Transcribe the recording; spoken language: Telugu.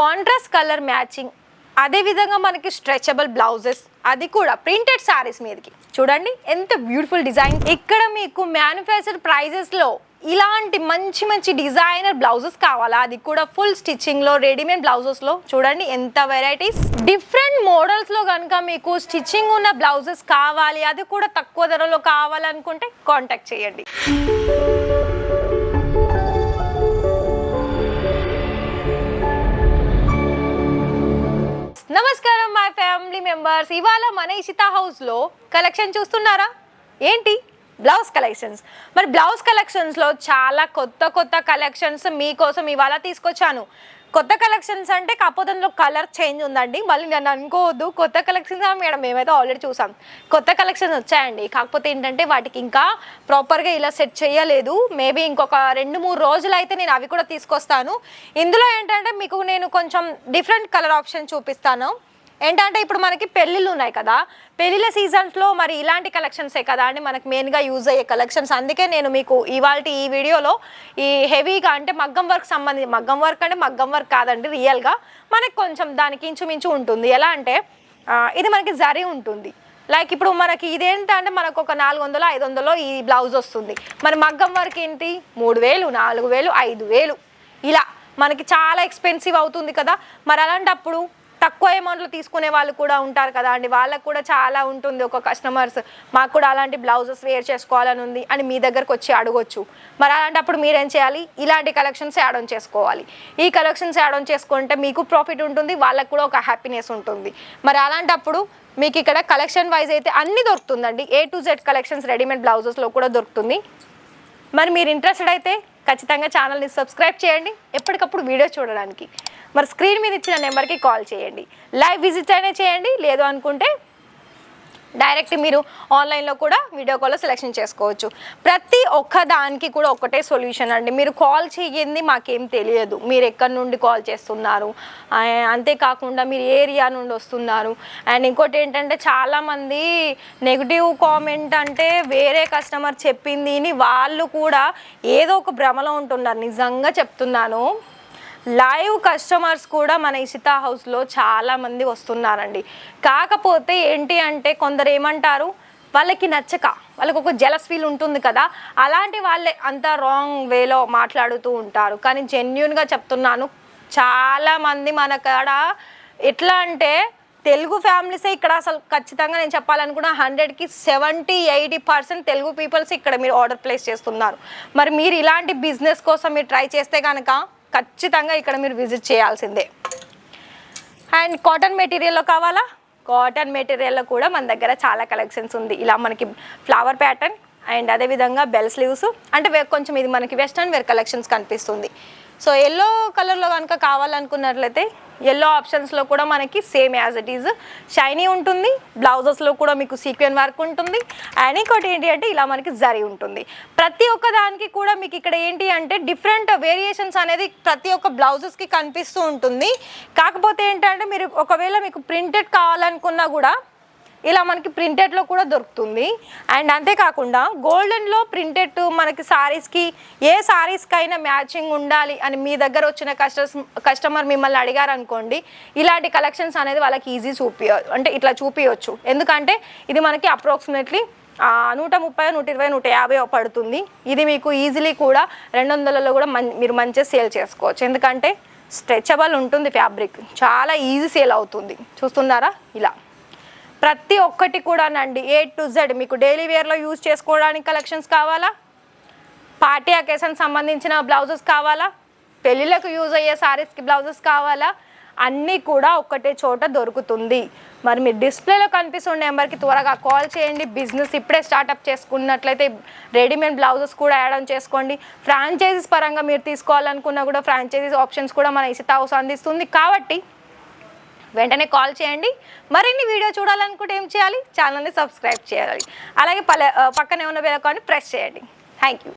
కాంట్రాస్ట్ కలర్ మ్యాచింగ్, అదే విధంగా మనకి స్ట్రెచబుల్ బ్లౌజెస్, అది కూడా ప్రింటెడ్ సారీస్ మీదకి చూడండి ఎంత బ్యూటిఫుల్ డిజైన్. ఇక్కడ మీకు మ్యానుఫ్యాక్చర్ ప్రైజెస్లో ఇలాంటి మంచి మంచి డిజైనర్ బ్లౌజెస్ కావాలా, అది కూడా ఫుల్ స్టిచ్చింగ్లో రెడీమేడ్ బ్లౌజెస్లో చూడండి ఎంత వెరైటీస్. డిఫరెంట్ మోడల్స్లో కనుక మీకు స్టిచ్చింగ్ ఉన్న బ్లౌజెస్ కావాలి, అది కూడా తక్కువ ధరలో కావాలనుకుంటే కాంటాక్ట్ చేయండి. నమస్కారం మై ఫ్యామిలీ మెంబర్స్. ఇవాళ మన ఇషితా హౌస్లో కలెక్షన్ చూస్తున్నారా? ఏంటి? Blouse collections. మరి బ్లౌజ్ కలెక్షన్స్లో చాలా కొత్త కలెక్షన్స్ మీకోసం ఇవాళ తీసుకొచ్చాను. కొత్త కలెక్షన్స్ అంటే కాకపోతే అందులో కలర్ చేంజ్ ఉందండి, మళ్ళీ నన్ను అనుకోవద్దు. కొత్త కలెక్షన్స్ మేడం మేమైతే ఆల్రెడీ చూసాం. కొత్త కలెక్షన్స్ వచ్చాయండి, కాకపోతే ఏంటంటే వాటికి ఇంకా ప్రాపర్గా ఇలా సెట్ చేయలేదు. మేబీ ఇంకొక 2-3 రోజులు అయితే నేను అవి కూడా తీసుకొస్తాను. ఇందులో ఏంటంటే మీకు నేను కొంచెం డిఫరెంట్ కలర్ ఆప్షన్ చూపిస్తాను. ఏంటంటే ఇప్పుడు మనకి పెళ్ళిళ్ళు ఉన్నాయి కదా, పెళ్ళిళ్ళ సీజన్స్లో మరి ఇలాంటి కలెక్షన్సే కదా అండి మనకు మెయిన్గా యూజ్ అయ్యే కలెక్షన్స్. అందుకే నేను మీకు ఇవాళ ఈ వీడియోలో ఈ హెవీగా అంటే మగ్గం వర్క్ సంబంధించి, మగ్గం వర్క్ కాదండి, రియల్గా మనకు కొంచెం దానికి ఇంచుమించు ఉంటుంది. ఎలా అంటే ఇది మనకి జరీ ఉంటుంది. లైక్ ఇప్పుడు మనకి ఇదేంటంటే మనకు ఒక 400-500 ఈ బ్లౌజ్ వస్తుంది. మరి మగ్గం వర్క్ ఏంటి 3000, 4000, 5000 ఇలా మనకి చాలా ఎక్స్పెన్సివ్ అవుతుంది కదా. మరి అలాంటప్పుడు తక్కువ అమౌంట్లో తీసుకునే వాళ్ళు కూడా ఉంటారు కదా అండి, వాళ్ళకు కూడా చాలా ఉంటుంది. ఒక కస్టమర్స్ మాకు కూడా అలాంటి బ్లౌజెస్ వేర్ చేసుకోవాలని ఉంది అని మీ దగ్గరకు వచ్చి అడగొచ్చు. మరి అలాంటప్పుడు మీరేం చేయాలి? ఇలాంటి కలెక్షన్స్ యాడ్ ఆన్ చేసుకోవాలి. ఈ కలెక్షన్స్ యాడ్ ఆన్ చేసుకుంటే మీకు ప్రాఫిట్ ఉంటుంది, వాళ్ళకు కూడా ఒక హ్యాపీనెస్ ఉంటుంది. మరి అలాంటప్పుడు మీకు ఇక్కడ కలెక్షన్ వైజ్ అయితే అన్నీ దొరుకుతుందండి. A to Z collections readymade బ్లౌజెస్లో కూడా దొరుకుతుంది. మరి మీరు ఇంట్రెస్టెడ్ అయితే ఖచ్చితంగా ఛానల్ని సబ్స్క్రైబ్ చేయండి ఎప్పటికప్పుడు వీడియో చూడడానికి. మరి స్క్రీన్ మీద ఇచ్చిన నెంబర్కి కాల్ చేయండి, లైవ్ విజిట్ అయినా చేయండి, లేదు అనుకుంటే డైరెక్ట్ మీరు ఆన్లైన్లో కూడా వీడియో కాల్లో సెలెక్షన్ చేసుకోవచ్చు. ప్రతి ఒక్క దానికి కూడా ఒకటే సొల్యూషన్ అండి. మీరు కాల్ చేయండి మాకేం తెలియదు మీరు ఎక్కడి నుండి కాల్ చేస్తున్నారు, అంతేకాకుండా మీరు ఏరియా నుండి వస్తున్నారు. అండ్ ఇంకోటి ఏంటంటే చాలామంది నెగిటివ్ కామెంట్ అంటే వేరే కస్టమర్ చెప్పింది వాళ్ళు కూడా ఏదో ఒక భ్రమలో ఉంటున్నారు. నిజంగా చెప్తున్నాను, లైవ్ కస్టమర్స్ కూడా మన ఇషితా హౌస్లో చాలామంది వస్తున్నారండి. కాకపోతే ఏంటి అంటే కొందరు ఏమంటారు, వాళ్ళకి నచ్చక వాళ్ళకి ఒక జెలస్ ఫీల్ ఉంటుంది కదా, అలాంటి వాళ్ళే అంత రాంగ్ వేలో మాట్లాడుతూ ఉంటారు. కానీ జెన్యూన్గా చెప్తున్నాను, చాలామంది మన కాడ ఎట్లా అంటే తెలుగు ఫ్యామిలీసే ఇక్కడ అసలు ఖచ్చితంగా నేను చెప్పాలనుకున్నా 100కి 70-80% తెలుగు పీపుల్స్ ఇక్కడ మీరు ఆర్డర్ ప్లేస్ చేస్తున్నారు. మరి మీరు ఇలాంటి బిజినెస్ కోసం మీరు ట్రై చేస్తే కనుక ఖచ్చితంగా ఇక్కడ మీరు విజిట్ చేయాల్సిందే. అండ్ కాటన్ మెటీరియల్లో కావాలా? కాటన్ మెటీరియల్లో కూడా మన దగ్గర చాలా కలెక్షన్స్ ఉంది. ఇలా మనకి ఫ్లవర్ ప్యాటర్న్ అండ్ అదేవిధంగా బెల్ స్లీవ్స్ అంటే కొంచెం ఇది మనకి వెస్ట్రన్ వేర్ కలెక్షన్స్ కనిపిస్తుంది. సో ఎల్లో కలర్లో కనుక కావాలనుకున్నట్లయితే ఎల్లో ఆప్షన్స్లో కూడా మనకి same as it is shiny ఉంటుంది. బ్లౌజెస్లో కూడా మీకు సీక్వెన్ వర్క్ ఉంటుంది. అండ్ ఇంకోటి ఏంటి అంటే ఇలా మనకి జరీ ఉంటుంది. ప్రతి ఒక్క దానికి కూడా మీకు ఇక్కడ ఏంటి అంటే డిఫరెంట్ వేరియేషన్స్ అనేది ప్రతి ఒక్క బ్లౌజెస్కి కనిపిస్తూ ఉంటుంది. కాకపోతే ఏంటంటే మీరు ఒకవేళ మీకు ప్రింటెడ్ కావాలనుకున్నా కూడా ఇలా మనకి ప్రింటెడ్లో కూడా దొరుకుతుంది. అండ్ అంతేకాకుండా గోల్డెన్లో ప్రింటెడ్ మనకి సారీస్కి ఏ సారీస్కైనా మ్యాచింగ్ ఉండాలి అని మీ దగ్గర వచ్చిన కస్టమర్ మిమ్మల్ని అడిగారు అనుకోండి, ఇలాంటి కలెక్షన్స్ అనేది వాళ్ళకి ఈజీ అంటే ఇట్లా చూపించవచ్చు. ఎందుకంటే ఇది మనకి అప్రాక్సిమేట్లీ 130, 120, 150 పడుతుంది. ఇది మీకు ఈజీలీ కూడా 200లో కూడా మీరు మంచిగా సేల్ చేసుకోవచ్చు. ఎందుకంటే స్ట్రెచబుల్ ఉంటుంది, ఫ్యాబ్రిక్ చాలా ఈజీ సేల్ అవుతుంది. చూస్తున్నారా? ఇలా ప్రతి ఒక్కటి కూడానండి A to Z మీకు డైలీ వేర్లో యూజ్ చేసుకోవడానికి కలెక్షన్స్ కావాలా, పార్టీ అకేషన్ సంబంధించిన బ్లౌజెస్ కావాలా, పెళ్ళిళ్ళకు యూజ్ అయ్యే సారీస్కి బ్లౌజెస్ కావాలా, అన్నీ కూడా ఒక్కటే చోట దొరుకుతుంది. మరి మీరు డిస్ప్లేలో కనిపిస్తున్న నెంబర్కి త్వరగా కాల్ చేయండి. బిజినెస్ ఇప్పుడే స్టార్ట్అప్ చేసుకున్నట్లయితే రెడీమేడ్ బ్లౌజెస్ కూడా యాడ్ ఆన్ చేసుకోండి. ఫ్రాంచైజీస్ పరంగా మీరు తీసుకోవాలనుకున్నా కూడా ఫ్రాంచైజీస్ ఆప్షన్స్ కూడా మన ఇషితా హౌస్ అందిస్తుంది. కాబట్టి వెంటనే కాల్ చేయండి. మరిన్ని వీడియో చూడాలనుకుంటే ఏం చేయాలి? ఛానల్ని సబ్స్క్రైబ్ చేయాలి. అలాగే పక్కనే ఉన్న బెల్ ఐకాన్ని ప్రెస్ చేయండి. Thank you.